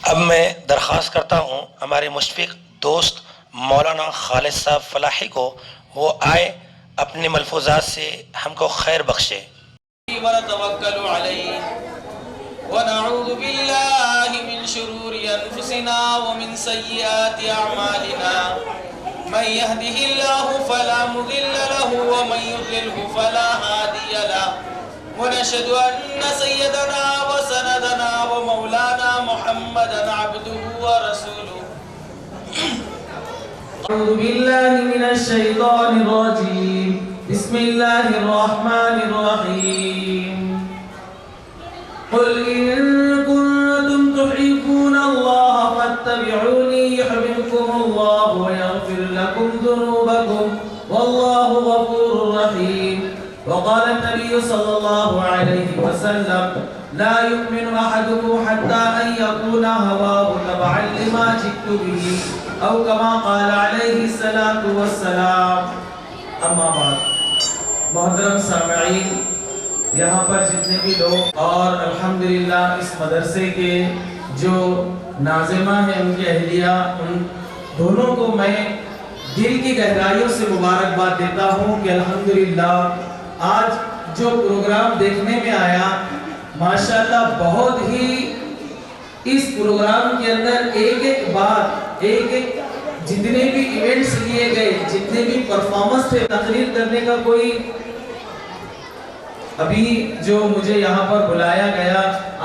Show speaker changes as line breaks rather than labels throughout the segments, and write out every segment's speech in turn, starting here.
اب میں درخواست کرتا ہوں ہمارے مشفق دوست مولانا خالد صاحب فلاحی کو وہ آئے اپنے ملفوظات سے ہم کو خیر بخشے۔
ونتوکل علیہ ونعوذ باللہ من شرور انفسنا ومن سیئات اعمالنا من يهده الله فلا مضل له ومن يضلله فلا هادي له ونشهد ان سيدنا وسندنا ومولانا محمدا عبده ورسوله اعوذ باللہ من الشیطان الرجیم بسم اللہ الرحمن الرحیم قل ان کنتم تحبون اللہ فاتبعونی یحببکم اللہ ویغفر لکم ذنوبکم واللہ غفور رحیم وقال النبی صلی اللہ علیہ وسلم لا يؤمن احدكم حتى ان يكون هواه تبعا لما جئت به او كما قال علیہ الصلاة والسلام۔ اما بعد، محترم سامعین، یہاں پر جتنے بھی لوگ اور الحمدللہ اس مدرسے کے جو ناظمہ ہیں ان کے اہلیہ، ان دونوں کو میں دل کی گہرائیوں سے مبارکباد دیتا ہوں کہ الحمدللہ آج جو پروگرام دیکھنے میں آیا ماشاءاللہ بہت ہی اس پروگرام کے اندر ایک ایک بات، ایک ایک جتنے بھی ایونٹس لیے گئے، جتنے بھی پرفارمنس تھے، تقریر کرنے کا کوئی ابھی جو مجھے یہاں پر بلایا گیا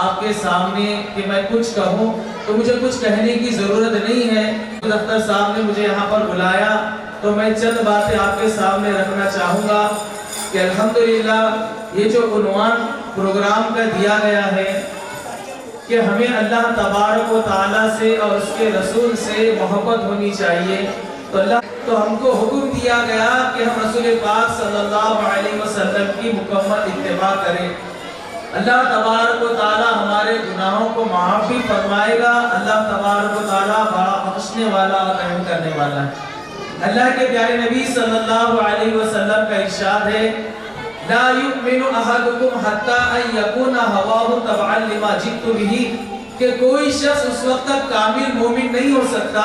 آپ کے سامنے کہ میں کچھ کہوں تو مجھے کچھ کہنے کی ضرورت نہیں ہے۔ اختر صاحب نے مجھے یہاں پر بلایا تو میں چند باتیں آپ کے سامنے رکھنا چاہوں گا کہ الحمدللہ یہ جو عنوان پروگرام کا دیا گیا ہے کہ ہمیں اللہ تبارک و تعالیٰ سے اور اس کے رسول سے محبت ہونی چاہیے، تو ہم کو حکم دیا گیا کہ ہم رسول پاک صلی اللہ علیہ وسلم کی مکمل اتباع کریں۔ اللہ تبارک و تعالیٰ ہمارے گناہوں کو معاف بھی فرمائے گا۔ اللہ تبارک و تعالیٰ بڑا بخشنے والا اور رحم کرنے والا ہے۔ اللہ کے پیارے نبی صلی اللہ علیہ وسلم کا ارشاد ہے لا یؤمن احدکم حتی ان یکون ہواہ تبعا لما جئت بہ، کہ کوئی شخص اس وقت تک کامل مومن نہیں ہو سکتا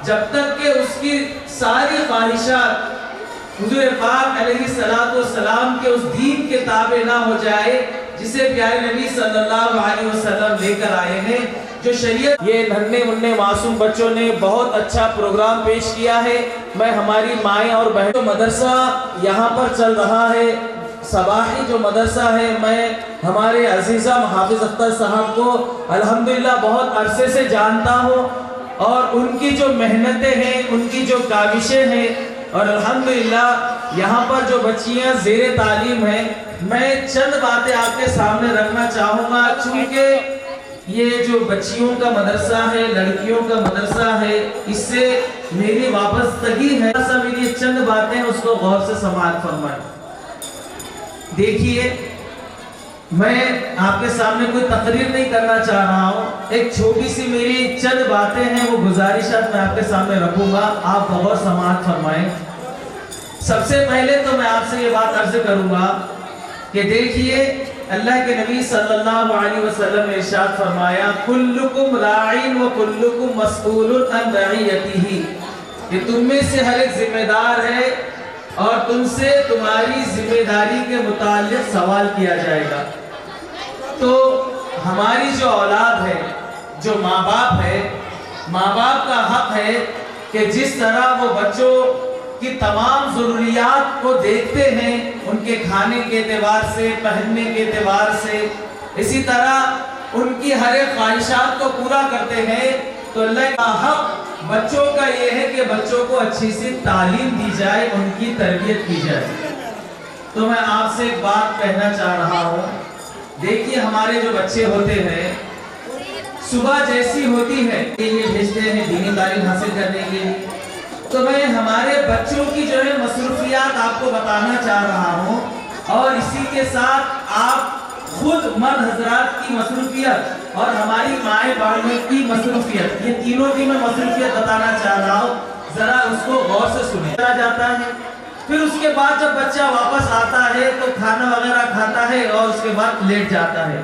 جب تک کہ اس کی ساری خواہشات حضور پاک علیہ السلام کے اس دین کے تابع نہ ہو جائے جسے پیارے نبی صلی اللہ علیہ وسلم لے کر آئے ہیں۔ جو شریعت، یہ ننھے منھے معصوم بچوں نے بہت اچھا پروگرام پیش کیا ہے۔ میں ہماری مائیں اور بہنوں، مدرسہ یہاں پر چل رہا ہے، صباحی جو مدرسہ ہے، میں ہمارے عزیزہ محافظ اختر صاحب کو الحمدللہ بہت عرصے سے جانتا ہوں اور ان کی جو محنتیں ہیں، ان کی جو کاوشیں ہیں، اور الحمدللہ یہاں پر جو بچیاں زیر تعلیم ہیں، میں چند باتیں آپ کے سامنے رکھنا چاہوں گا چونکہ یہ جو بچیوں کا مدرسہ ہے، لڑکیوں کا مدرسہ ہے، اس سے میری وابستگی ہے۔ میری چند باتیں اس کو غور سے سماعت فرمائیں۔ دیکھیے، میں آپ کے سامنے کوئی تقریر نہیں کرنا چاہ رہا ہوں، ایک چھوٹی سی میری چند باتیں ہیں، وہ گزارشات میں آپ کے سامنے رکھوں گا، آپ غور سماعت فرمائیں۔ سب سے پہلے تو میں آپ سے یہ بات عرض کروں گا کہ دیکھیے، اللہ کے نبی صلی اللہ علیہ وسلم نے ارشاد فرمایا کلکم راعین و کلکم مسئول عن رعیتہ، کہ تم میں سے ہر ایک ذمہ دار ہے اور تم سے تمہاری ذمہ داری کے متعلق سوال کیا جائے گا۔ تو ہماری جو اولاد ہے، جو ماں باپ ہے، ماں باپ کا حق ہے کہ جس طرح وہ بچوں کی تمام ضروریات کو دیکھتے ہیں، ان کے کھانے کے اعتبار سے، پہننے کے اعتبار سے، اسی طرح ان کی ہر ایک خواہشات کو پورا کرتے ہیں، تو اللہ کا حق بچوں کا یہ ہے کہ بچوں کو اچھی سی تعلیم دی جائے، ان کی تربیت کی جائے۔ تو میں آپ سے ایک بات کہنا چاہ رہا ہوں، دیکھیے ہمارے جو بچے ہوتے ہیں، صبح جیسی ہوتی ہے یہ بھیجتے ہیں دینی تعلیم حاصل کرنے کے لیے، تو میں ہمارے بچوں کی جو ہے مصروفیات آپ کو بتانا چاہ رہا ہوں، اور اسی کے ساتھ آپ خود مرد حضرات کی مصروفیت اور ہماری مائیں بہنوں کی مصروفیت، یہ تینوں کی میں مصروفیت بتانا چاہ رہا ہوں، ذرا اس کو غور سے سنیں۔ جاتا ہے، پھر اس کے بعد جب بچہ واپس آتا ہے تو کھانا وغیرہ کھاتا ہے اور اس کے بعد لیٹ جاتا ہے۔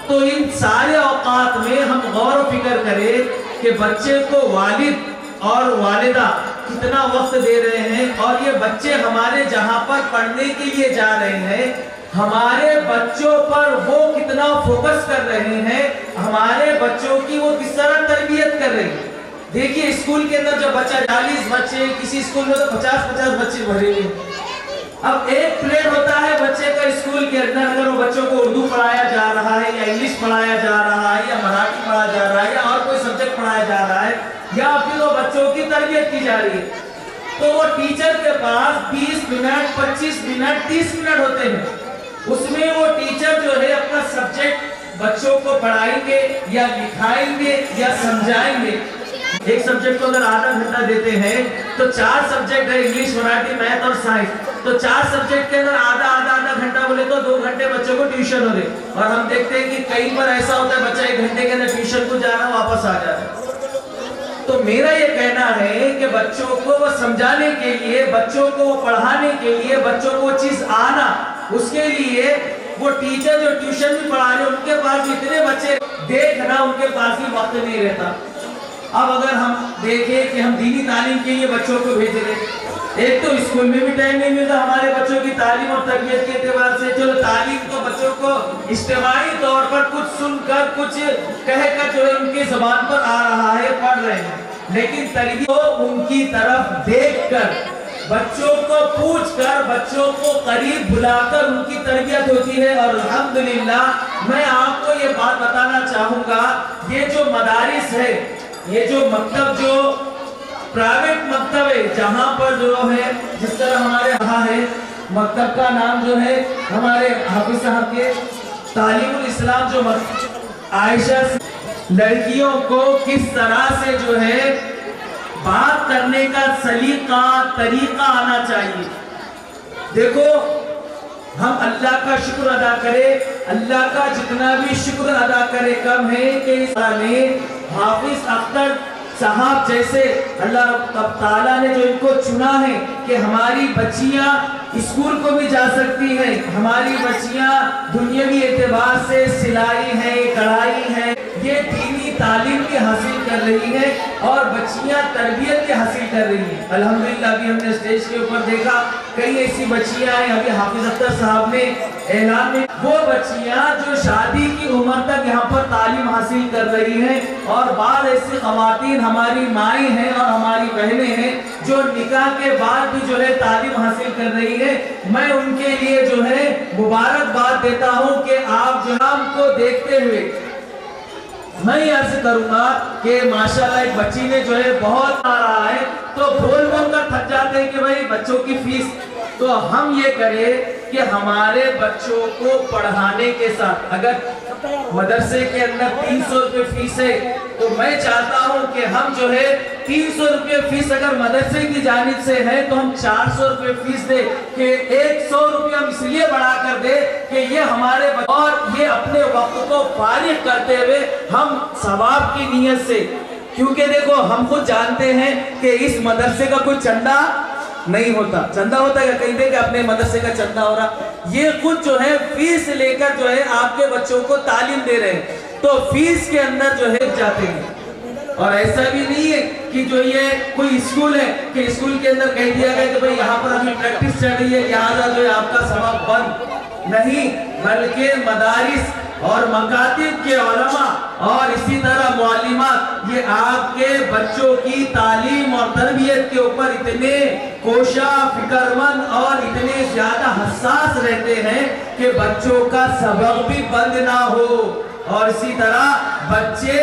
تو ان سارے اوقات میں ہم غور و فکر کریں کہ بچے کو والد اور والدہ کتنا وقت دے رہے ہیں، اور یہ بچے ہمارے جہاں پر پڑھنے کے لیے جا رہے ہیں ہمارے بچوں پر وہ کتنا فوکس کر رہے ہیں، ہمارے بچوں کی وہ کس طرح تربیت کر رہے ہیں۔ دیکھیے اسکول کے اندر جب بچہ 40 بچے، کسی اسکول میں تو 50 بچے بھرے ہوئے، اب ایک پلیٹ ہوتا ہے بچے کا اسکول کے اندر، اگر وہ بچوں کو اردو پڑھایا جا رہا ہے یا انگلش پڑھایا جا رہا ہے یا مراٹھی پڑھایا جا رہا ہے یا اور کوئی سبجیکٹ پڑھایا جا رہا ہے یا پھر وہ بچوں کی تربیت کی جا رہی ہے، تو وہ ٹیچر کے پاس 20 منٹ 25 منٹ 30 منٹ ہوتے ہیں، اس میں وہ ٹیچر جو ہے اپنا سبجیکٹ بچوں کو پڑھائیں گے یا لکھائیں گے یا سمجھائیں گے۔ ایک سبجیکٹ کو اگر آدھا گھنٹہ دیتے ہیں تو 4 سبجیکٹ ہے، انگلش، مراٹھی، میتھ اور سائنس، تو 4 سبجیکٹ کے اندر آدھا گھنٹہ بولے تو 2 گھنٹے بچوں کو ٹیوشن ہو گئے، اور ہم دیکھتے ہیں کہ کئی بار ایسا ہوتا ہے بچہ 1 گھنٹے کے اندر ٹیوشن کو جا رہا واپس آ جاتا ہے۔ تو میرا یہ کہنا ہے کہ بچوں کو وہ سمجھانے کے لیے، بچوں کو وہ پڑھانے کے لیے، بچوں کو وہ چیز آنا، اس کے لیے وہ ٹیچر جو ٹیوشن بھی پڑھا رہے ان کے پاس اتنے بچے دیکھنا ان کے پاس بھی وقت نہیں رہتا۔ اب اگر ہم دیکھیں کہ ہم دینی تعلیم کے لیے بچوں کو بھیج رہے ہیں، ایک تو اسکول میں بھی ٹائم نہیں ملتا ہمارے بچوں کی تعلیم اور تربیت کے اعتبار سے، چلو تعلیم تو بچوں کو اجتماعی طور پر کچھ سن کر کچھ کہہ کر جو ہے ان کی زبان پر آ رہا ہے، پڑھ رہے ہیں، لیکن تربیت ان کی طرف دیکھ کر، بچوں کو پوچھ کر، بچوں کو قریب بلا کر ان کی تربیت ہوتی ہے۔ اور الحمدللہ میں آپ کو یہ بات بتانا چاہوں گا، یہ جو مدارس ہے، یہ جو مکتب، جو پرائیویٹ مکتب ہے، جہاں پر جو ہے جس طرح ہمارے یہاں ہے، مکتب کا نام جو ہے ہمارے حافظ صاحب کے تعلیم الاسلام، جو عائشہ لڑکیوں کو کس طرح سے جو ہے بات کرنے کا سلیقہ طریقہ آنا چاہیے۔ دیکھو ہم اللہ کا شکر ادا کرے، اللہ کا جتنا بھی شکر ادا کرے کم ہے کہ اس نے حافظ اختر صاحب جیسے اللہ رب تعالیٰ نے جو ان کو چنا ہے کہ ہماری بچیاں اسکول کو بھی جا سکتی ہیں، ہماری بچیاں دنیاوی اعتبار سے سلائی ہے، کڑھائی ہے، یہ دینی تعلیم کی حاصل کر رہی ہے اور بچیاں تربیت کی حاصل کر رہی ہیں۔ الحمدللہ ابھی ہم نے اسٹیج کے اوپر دیکھا کئی ایسی بچیاں ہیں، ابھی حافظ اختر صاحب نے اعلان میں، وہ بچیاں جو شادی کی عمر تک یہاں پر تعلیم حاصل کر رہی ہیں، اور بعض ایسی خواتین ہماری مائیں ہیں اور ہماری بہنیں ہیں جو نکاح کے بعد بھی جو ہے تعلیم حاصل کر رہی ہے۔ میں ان کے لیے جو ہے مبارکباد دیتا ہوں کہ آپ جناب کو دیکھتے ہوئے میں یہ عرض کروں گا کہ ماشاءاللہ ایک بچی نے جو ہے بہت آ رہا ہے تو بول بول کر تھک جاتے ہیں کہ بھائی بچوں کی فیس، تو ہم یہ کریں کہ ہمارے بچوں کو پڑھانے کے ساتھ، اگر مدرسے کے اندر 300 روپے فیس ہے تو میں چاہتا ہوں کہ ہم جو ہے 300 روپے فیس اگر مدرسے کی جانب سے ہے تو ہم 400 روپے فیس دے، کہ 100 روپے ہم اس لیے بڑھا کر دے کہ یہ ہمارے اور یہ اپنے وقت کو فارغ کرتے ہوئے ہم ثواب کی نیت سے، کیونکہ دیکھو ہم خود جانتے ہیں کہ اس مدرسے کا کوئی چندہ نہیں ہوتا، چندہ ہوتا ہے کہیں دے کہ اپنے مدرسے کا چندہ ہو رہا، یہ خود جو ہے فیس لے کر جو ہے آپ کے بچوں کو تعلیم دے رہے ہیں، تو فیس کے اندر جو ہے جاتے ہیں۔ اور ایسا بھی نہیں ہے کہ جو یہ کوئی اسکول ہے کہ اسکول کے اندر کہہ دیا گیا کہ بھئی یہاں پر ابھی پریکٹس چل رہی ہے لہذا جو ہے آپ کا ثواب بند، نہیں، بلکہ مدارس اور مکاتب کے علماء اور اسی طرح معلمات یہ آپ کے بچوں کی تعلیم اور تربیت کے اوپر اتنے کوشاں، فکر مند اور اتنے زیادہ حساس رہتے ہیں کہ بچوں کا سبق بھی بند نہ ہو، اور اسی طرح بچے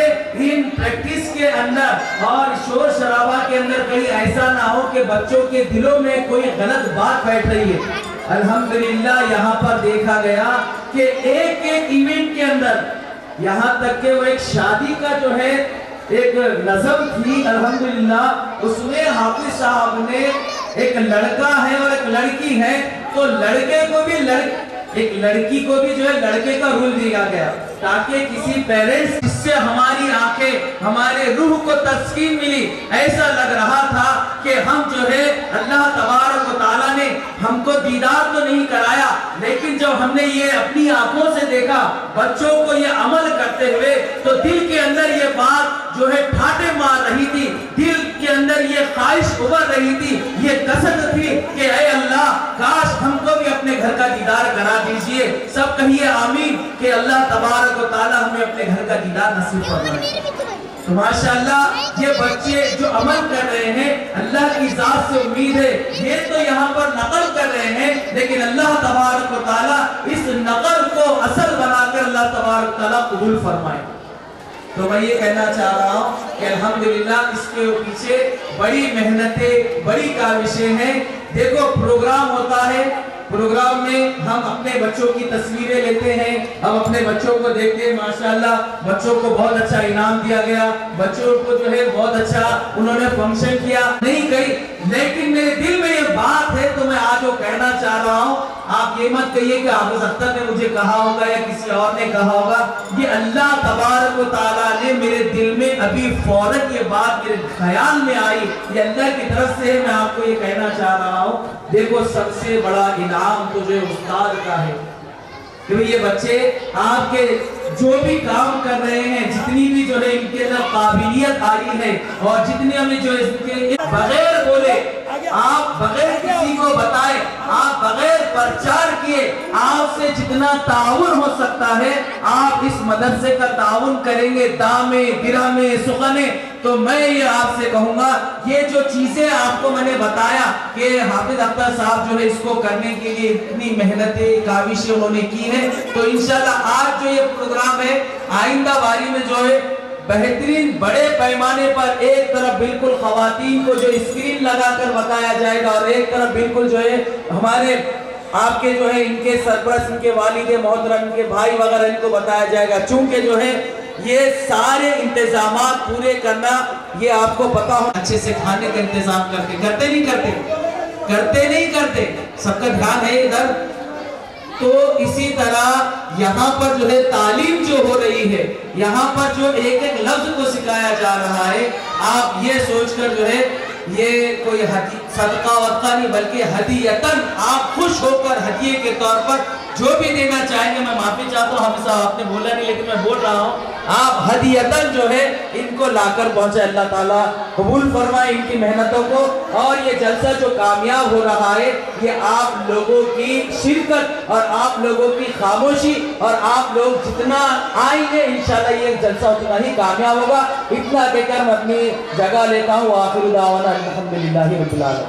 ان پریکٹس کے اندر اور شور شرابہ کے اندر کہیں ایسا نہ ہو کہ بچوں کے دلوں میں کوئی غلط بات بیٹھ رہی ہے۔ الحمدللہ یہاں پر دیکھا گیا کہ ایک ایونٹ کے اندر یہاں تک کہ وہ ایک شادی کا جو ہے ایک نظم تھی، الحمدللہ اس میں حافظ صاحب نے ایک لڑکا ہے اور ایک لڑکی ہے، تو لڑکے کو بھی ایک لڑکی کو بھی جو ہے لڑکے کا رول دیا گیا تاکہ کسی پیرنٹس جس سے ہماری آنکھیں ہمارے روح کو تسکین ملی، ایسا لگ رہا تھا کہ ہم جو ہے اللہ تبارک و تعالیٰ نے ہم کو دیدار تو نہیں کرایا، لیکن جب ہم نے یہ اپنی آنکھوں سے دیکھا بچوں کو یہ عمل کرتے ہوئے تو دل کے اندر یہ بات جو ہے ٹھاٹے مار رہی تھی، دل کے اندر یہ خواہش ابھر رہی تھی، یہ قصد تھی کہ اے اللہ کاش ہم کو بھی اپنے گھر کا دیدار کرا دیجئے۔ سب کہیے آمین کہ اللہ تبارک و تعالی ہمیں اپنے گھر کا دیدار نصیب فرمائے۔ تو ماشاءاللہ یہ بچے جو عمل کر رہے ہیں اللہ کی ذات سے امید ہے، یہ تو یہاں پر نقل کر رہے ہیں لیکن اللہ تبارک و تعالی اس نقل کو اصل بنا کر اللہ تبارک و تعالی قبول فرمائے۔ تو میں یہ کہنا چاہ رہا ہوں کہ الحمدللہ اس کے پیچھے بڑی محنتیں، بڑی کاوشیں ہیں۔ دیکھو پروگرام ہوتا ہے، پروگرام میں ہم اپنے بچوں کی تصویریں لیتے ہیں، ہم اپنے بچوں کو دیکھتے ہیں، ماشاءاللہ بچوں کو بہت اچھا انعام دیا گیا، بچوں کو جو ہے بہت اچھا انہوں نے فنکشن کیا، نہیں گئی، لیکن میرے دل میں یہ بات ہے تو میں آج وہ کہنا چاہ رہا ہوں۔ آپ یہ مت کہیے کہ حافظ اختر نے مجھے کہا ہوگا یا کسی اور نے کہا ہوگا، یہ اللہ تبارک و تعالیٰ نے میرے دل میں ابھی فوراً یہ بات میرے خیال میں آئی، یہ اللہ کی طرف سے ہے۔ میں آپ کو یہ کہنا چاہ رہا ہوں، دیکھو سب سے بڑا انعام تو جو استاد کا ہے، کہ یہ بچے آپ کے جو بھی کام کر رہے ہیں، جتنی بھی جو ہے ان کے اندر قابلیت آئی ہے اور جتنے ہمیں جو اس کے بغیر بولے، آپ بغیر کسی کو بتائے، آپ بغیر پرچار کیے، آپ سے جتنا تعاون ہو سکتا ہے آپ اس مدرسے کا تعاون کریں گے، دامے گرامے سخنے۔ تو میں یہ آپ سے کہوں گا یہ جو چیزیں آپ کو میں نے بتایا کہ حافظ اختر صاحب جو ہے اس کو کرنے کے لیے اتنی محنتیں کاوشیں انہوں نے کی ہیں، تو انشاءاللہ آج جو یہ پروگرام ہے آئندہ باری میں جو ہے بہترین بڑے پیمانے پر ایک طرف بالکل خواتین کو جو اسکرین لگا کر بتایا جائے گا اور ایک طرف بالکل جو ہے ہمارے آپ کے جو ہے ان کے سرپرست، ان کے والد محترم، ان کے بھائی وغیرہ ان کو بتایا جائے گا۔ چونکہ جو ہے یہ سارے انتظامات پورے کرنا یہ آپ کو پتا ہو، اچھے سے کھانے کا انتظام کرتے نہیں کرتے، سب کا دھیان ہے ادھر۔ تو اسی طرح یہاں پر جو ہے تعلیم جو ہو رہی ہے، یہاں پر جو ایک ایک لفظ کو سکھایا جا رہا ہے، آپ یہ سوچ کر جو ہے یہ کوئی صدقہ وقہ نہیں بلکہ ہدیتاً آپ خوش ہو کر ہدیے کے طور پر جو بھی دینا چاہیں گے، میں معافی چاہتا ہوں حافظ صاحب آپ نے بولا نہیں لیکن میں بول رہا ہوں، آپ ہدیتاً جو ہے ان کو لا کر پہنچے۔ اللہ تعالیٰ قبول فرمائے ان کی محنتوں کو، اور یہ جلسہ جو کامیاب ہو رہا ہے یہ آپ لوگوں کی شرکت اور آپ لوگوں کی خاموشی اور آپ لوگ جتنا آئیں گے انشاءاللہ یہ جلسہ اتنا ہی کامیاب ہوگا۔ اتنا کہہ کر میں اپنی جگہ لیتا ہوں، آخر دعوانا الحمدللہ رب العالمین۔